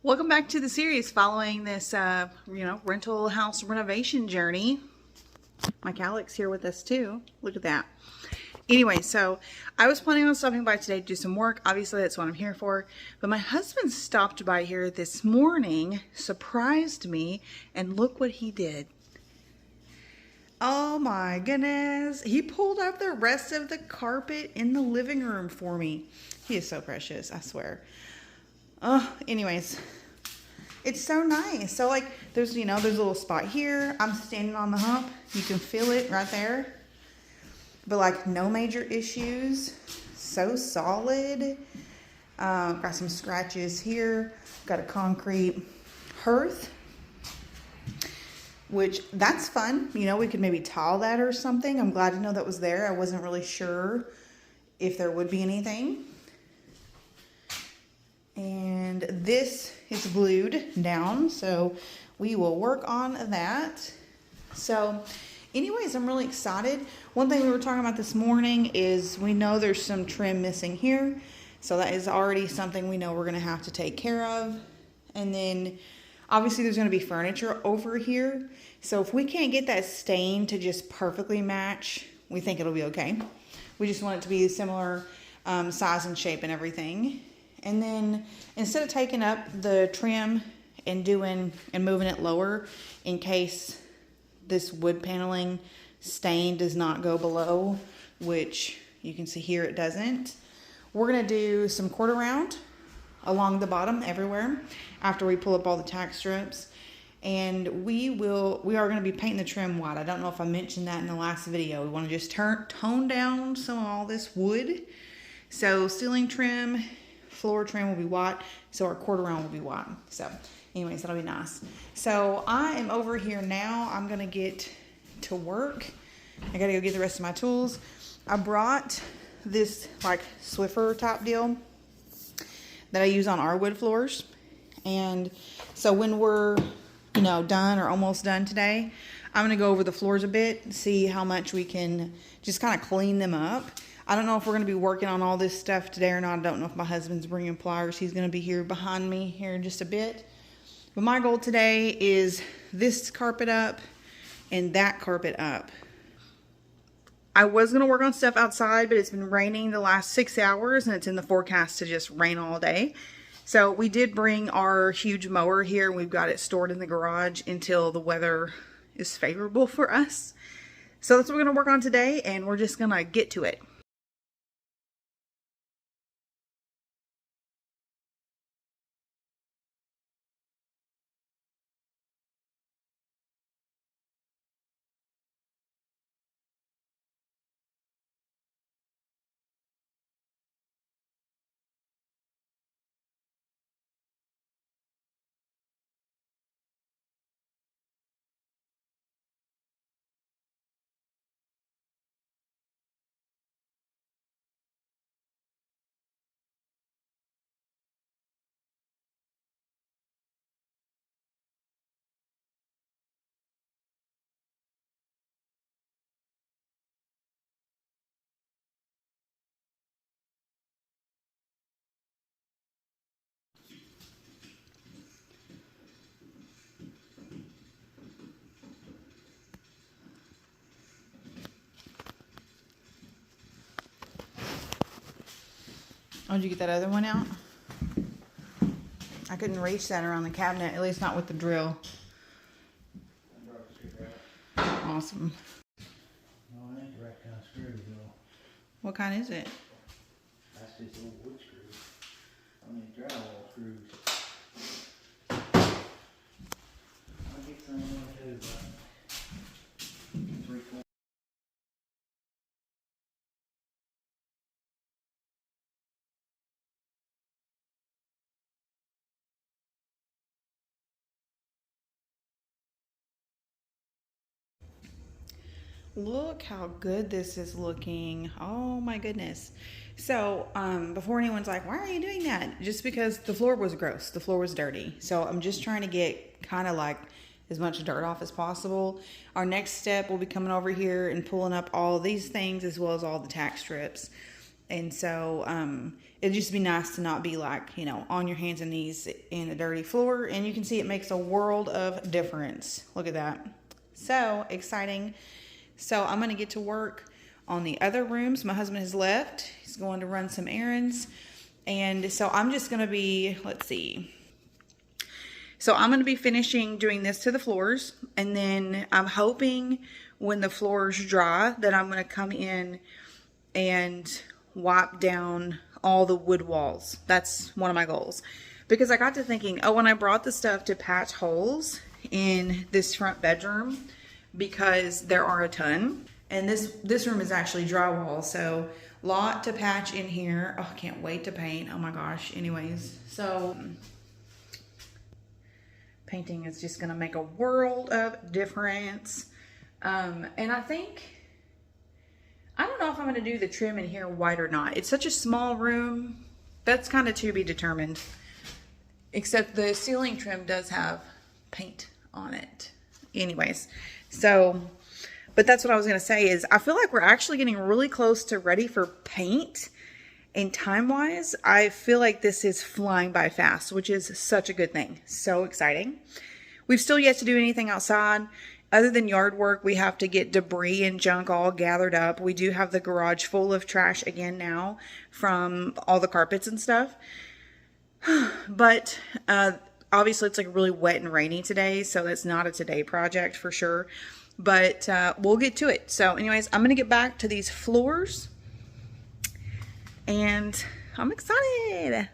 Welcome back to the series following this, rental house renovation journey. Mike Alex here with us too. Look at that. Anyway, so I was planning on stopping by today to do some work. Obviously, that's what I'm here for. But my husband stopped by here this morning, surprised me, and look what he did. Oh my goodness. He pulled up the rest of the carpet in the living room for me. He is so precious, I swear. Anyways, it's so nice. So like there's a little spot here. I'm standing on the hump. You can feel it right there. But like no major issues. So solid. Got some scratches here. Got a concrete hearth, which that's fun. We could maybe tile that or something. I'm glad to know that was there. I wasn't really sure if there would be anything. And this is glued down, so we will work on that. So anyways, I'm really excited. One thing we were talking about this morning is we know there's some trim missing here. So that is already something we know we're gonna have to take care of. And then obviously there's gonna be furniture over here. So if we can't get that stain to just perfectly match, we think it'll be okay. We just want it to be a similar size and shape and everything. And then instead of taking up the trim and moving it lower in case this wood paneling stain does not go below, which you can see here it doesn't, we're going to do some quarter round along the bottom everywhere after we pull up all the tack strips. And we are going to be painting the trim white. I don't know if I mentioned that in the last video. We want to just tone down some of all this wood. So ceiling trim, floor trim will be white, so our quarter round will be white. So anyways, that'll be nice. So I am over here now. I'm gonna get to work. I gotta go get the rest of my tools. I brought this like Swiffer type deal that I use on our wood floors. And so when we're done or almost done today, I'm gonna go over the floors a bit, see how much we can just kind of clean them up. I don't know if we're going to be working on all this stuff today or not. I don't know if my husband's bringing pliers. He's going to be here behind me here in just a bit. But my goal today is this carpet up and that carpet up. I was going to work on stuff outside, but it's been raining the last 6 hours and it's in the forecast to just rain all day. So we did bring our huge mower here. We've got it stored in the garage until the weather is favorable for us. So that's what we're going to work on today, and we're just going to get to it. Oh, did you get that other one out? I couldn't reach that around the cabinet, at least not with the drill. Awesome. No, I ain't the right kind of screw though. What kind is it? That's just old wood screws. I mean drywall screws. I'll get some of them too, but 3/4. Look how good this is looking. Oh my goodness. So before anyone's like, why are you doing that? Just because the floor was gross. The floor was dirty. So I'm just trying to get kind of like as much dirt off as possible. Our next step will be coming over here and pulling up all these things as well as all the tack strips. And so it'd just be nice to not be like, you know, on your hands and knees in a dirty floor. And you can see it makes a world of difference. Look at that. So exciting. So I'm going to get to work on the other rooms. My husband has left. He's going to run some errands. And so I'm just going to be, let's see. So I'm going to be finishing doing this to the floors. And then I'm hoping when the floors dry that I'm going to come in and wipe down all the wood walls. That's one of my goals. Because I got to thinking, oh, when I brought the stuff to patch holes in this front bedroom, because there are a ton. And this room is actually drywall, so lot to patch in here. Oh, I can't wait to paint. Oh my gosh. Anyways, so painting is just going to make a world of difference. And I don't know if I'm going to do the trim in here white or not. It's such a small room. That's kind of to be determined. Except the ceiling trim does have paint on it. Anyways, so, but that's what I was going to say is I feel like we're actually getting really close to ready for paint. And time-wise, I feel like this is flying by fast, which is such a good thing. So exciting. We've still yet to do anything outside. Other than yard work, we have to get debris and junk all gathered up. We do have the garage full of trash again now from all the carpets and stuff. But obviously it's like really wet and rainy today, so that's not a today project for sure. But we'll get to it. So anyways, I'm going to get back to these floors. And I'm excited.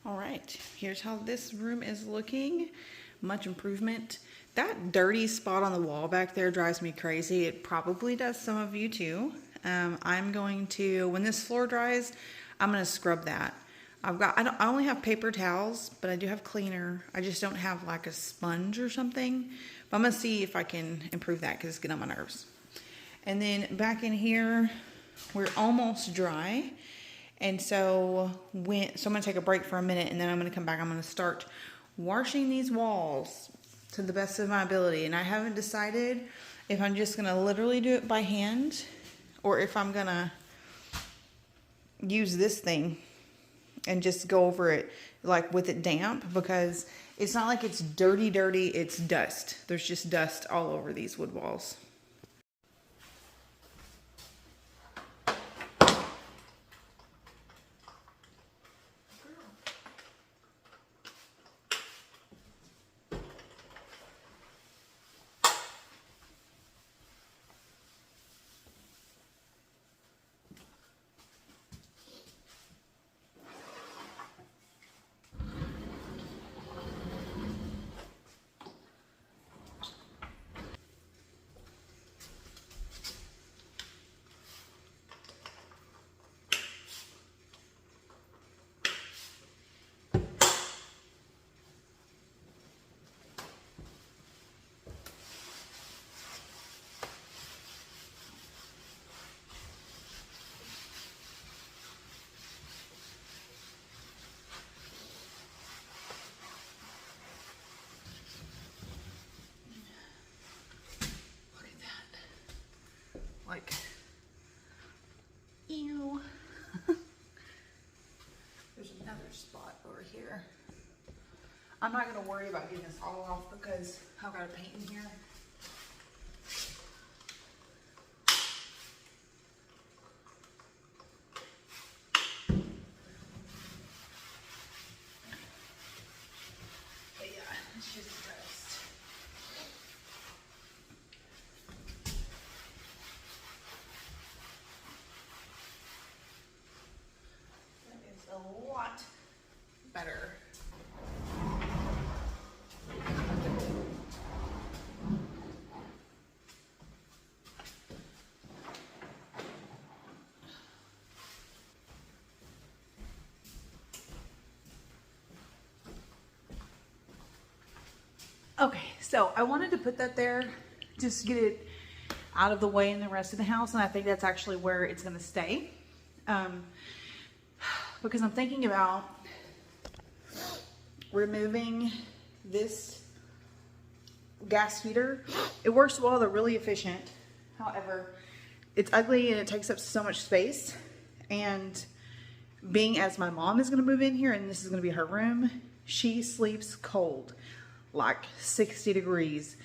All right, here's how this room is looking. Much improvement. That dirty spot on the wall back there drives me crazy. It probably does some of you too. I'm going to, when this floor dries, I'm going to scrub that. I only have paper towels, but I do have cleaner. I just don't have like a sponge or something. But I'm going to see if I can improve that because it's getting on my nerves. And then back in here, we're almost dry. And so I'm going to take a break for a minute and then I'm going to come back. I'm going to start washing these walls to the best of my ability. And I haven't decided if I'm just going to literally do it by hand or if I'm going to use this thing and just go over it like with it damp, because it's not like it's dirty, it's dust. There's just dust all over these wood walls. Like, ew. There's another spot over here. I'm not going to worry about getting this all off because I've got to paint in here. But yeah, it's just dust. Okay, so I wanted to put that there, just get it out of the way in the rest of the house, and I think that's actually where it's gonna stay. Because I'm thinking about removing this gas heater. It works well, they're really efficient. However, it's ugly and it takes up so much space. And being as my mom is gonna move in here and this is gonna be her room, she sleeps cold, like 60 degrees.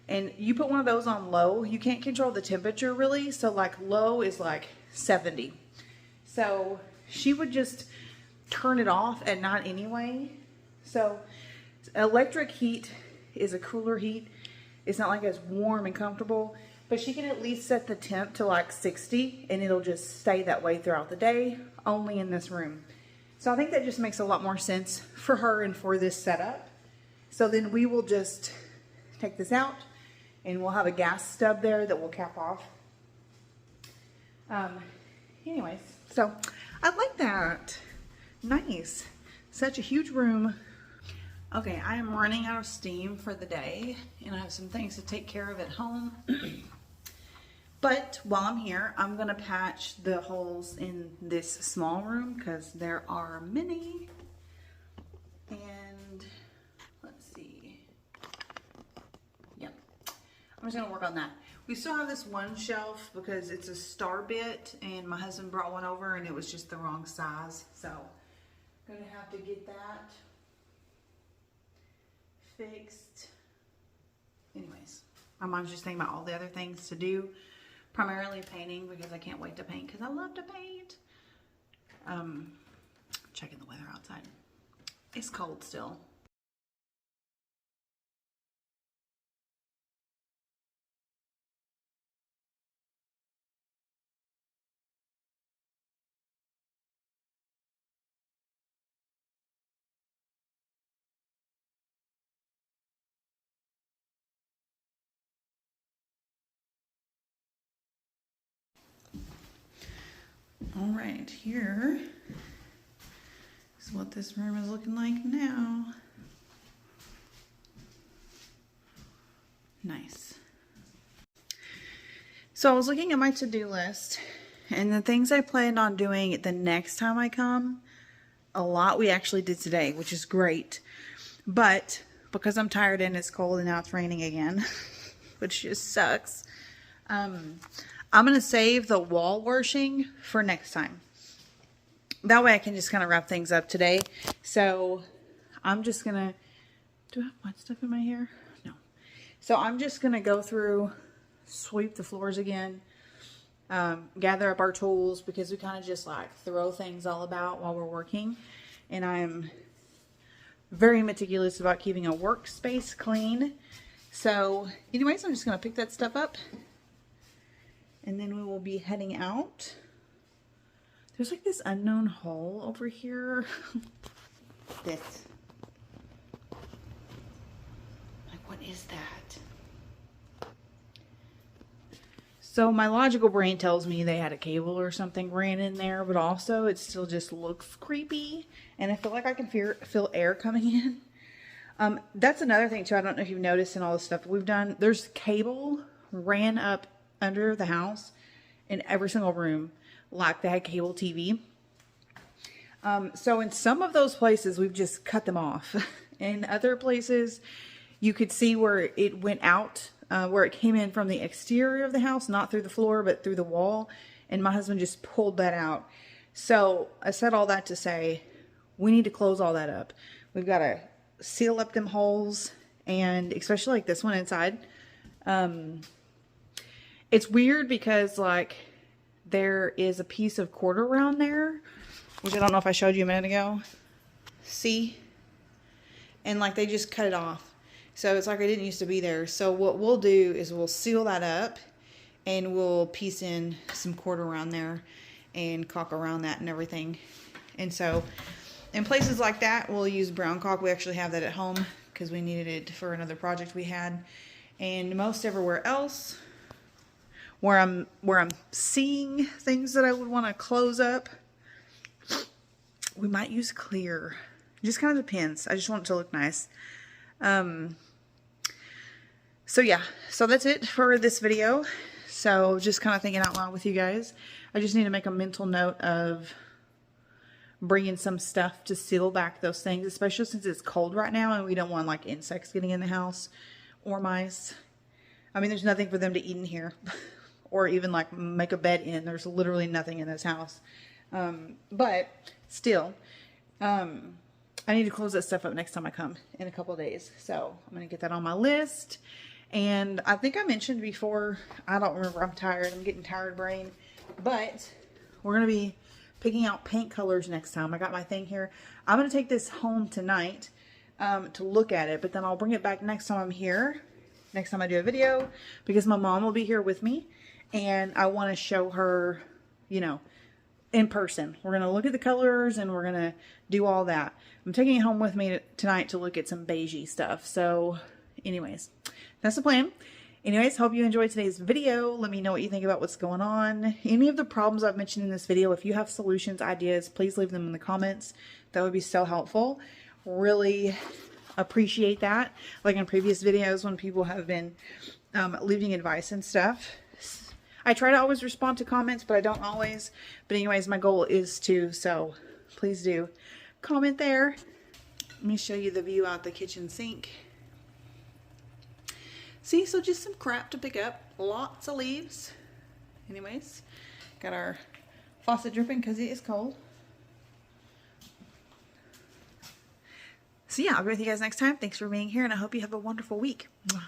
And you put one of those on low, you can't control the temperature really. So like low is like 70. So she would just turn it off at night anyway. So electric heat is a cooler heat. It's not like as warm and comfortable, but she can at least set the temp to like 60 and it'll just stay that way throughout the day, only in this room. So I think that just makes a lot more sense for her and for this setup. So then we will just take this out and we'll have a gas stub there that we'll cap off. Anyways, so I like that. Nice. Such a huge room. Okay, I am running out of steam for the day and I have some things to take care of at home. But while I'm here, I'm gonna patch the holes in this small room because there are many. And let's see. Yep, I'm just gonna work on that. We still have this one shelf because it's a star bit and my husband brought one over and it was just the wrong size. So I'm gonna have to get that fixed. Anyways, my mom's just thinking about all the other things to do, primarily painting because I can't wait to paint because I love to paint. Checking the weather outside. It's cold still. All right, here is what this room is looking like now. Nice. So I was looking at my to-do list and the things I planned on doing the next time I come, a lot we actually did today, which is great. But because I'm tired and it's cold and now it's raining again, which just sucks, I'm going to save the wall washing for next time. That way I can just kind of wrap things up today. So I'm just going to, do I have wet stuff in my hair? No. So I'm just going to go through, sweep the floors again, gather up our tools because we kind of just like throw things all about while we're working. And I'm very meticulous about keeping a workspace clean. So anyways, I'm just going to pick that stuff up. And then we will be heading out. There's like this unknown hole over here. This. Like, what is that? So my logical brain tells me they had a cable or something ran in there, but also it still just looks creepy. And I feel like I can feel air coming in. That's another thing too. I don't know if you've noticed in all the stuff we've done. There's cable ran up under the house in every single room, like they had cable TV. So in some of those places we've just cut them off. In other places you could see where it went out, where it came in from the exterior of the house, not through the floor but through the wall, and my husband just pulled that out. So I said all that to say we need to close all that up. We've got to seal up them holes, and especially like this one inside. It's weird because like there is a piece of quarter round there, which I don't know if I showed you a minute ago. See? And like they just cut it off. So it's like it didn't used to be there. So what we'll do is we'll seal that up and we'll piece in some quarter round there and caulk around that and everything. And so in places like that, we'll use brown caulk. We actually have that at home because we needed it for another project we had. And most everywhere else, where I'm seeing things that I would want to close up, we might use clear. It just kind of depends. I just want it to look nice. So yeah, so that's it for this video. So just kind of thinking out loud with you guys. I just need to make a mental note of bringing some stuff to seal back those things, especially since it's cold right now and we don't want like insects getting in the house or mice. I mean, there's nothing for them to eat in here or even like make a bed in. There's literally nothing in this house. But still, I need to close that stuff up next time I come in a couple of days. So I'm going to get that on my list. And I think I mentioned before, I don't remember, I'm tired, I'm getting tired brain, but we're going to be picking out paint colors next time. I got my thing here. I'm going to take this home tonight to look at it, but then I'll bring it back next time I'm here, next time I do a video, because my mom will be here with me, and I want to show her, you know, in person. We're going to look at the colors, and we're going to do all that. I'm taking it home with me tonight to look at some beigey stuff. So anyways, that's the plan. Anyways, hope you enjoyed today's video. Let me know what you think about what's going on. Any of the problems I've mentioned in this video, if you have solutions, ideas, please leave them in the comments. That would be so helpful. Really appreciate that. Like in previous videos when people have been leaving advice and stuff. I try to always respond to comments, but I don't always. But anyways, my goal is to, so please do comment there. Let me show you the view out the kitchen sink. See, so just some crap to pick up. Lots of leaves. Anyways, got our faucet dripping because it is cold. So yeah, I'll be with you guys next time. Thanks for being here, and I hope you have a wonderful week. Mwah.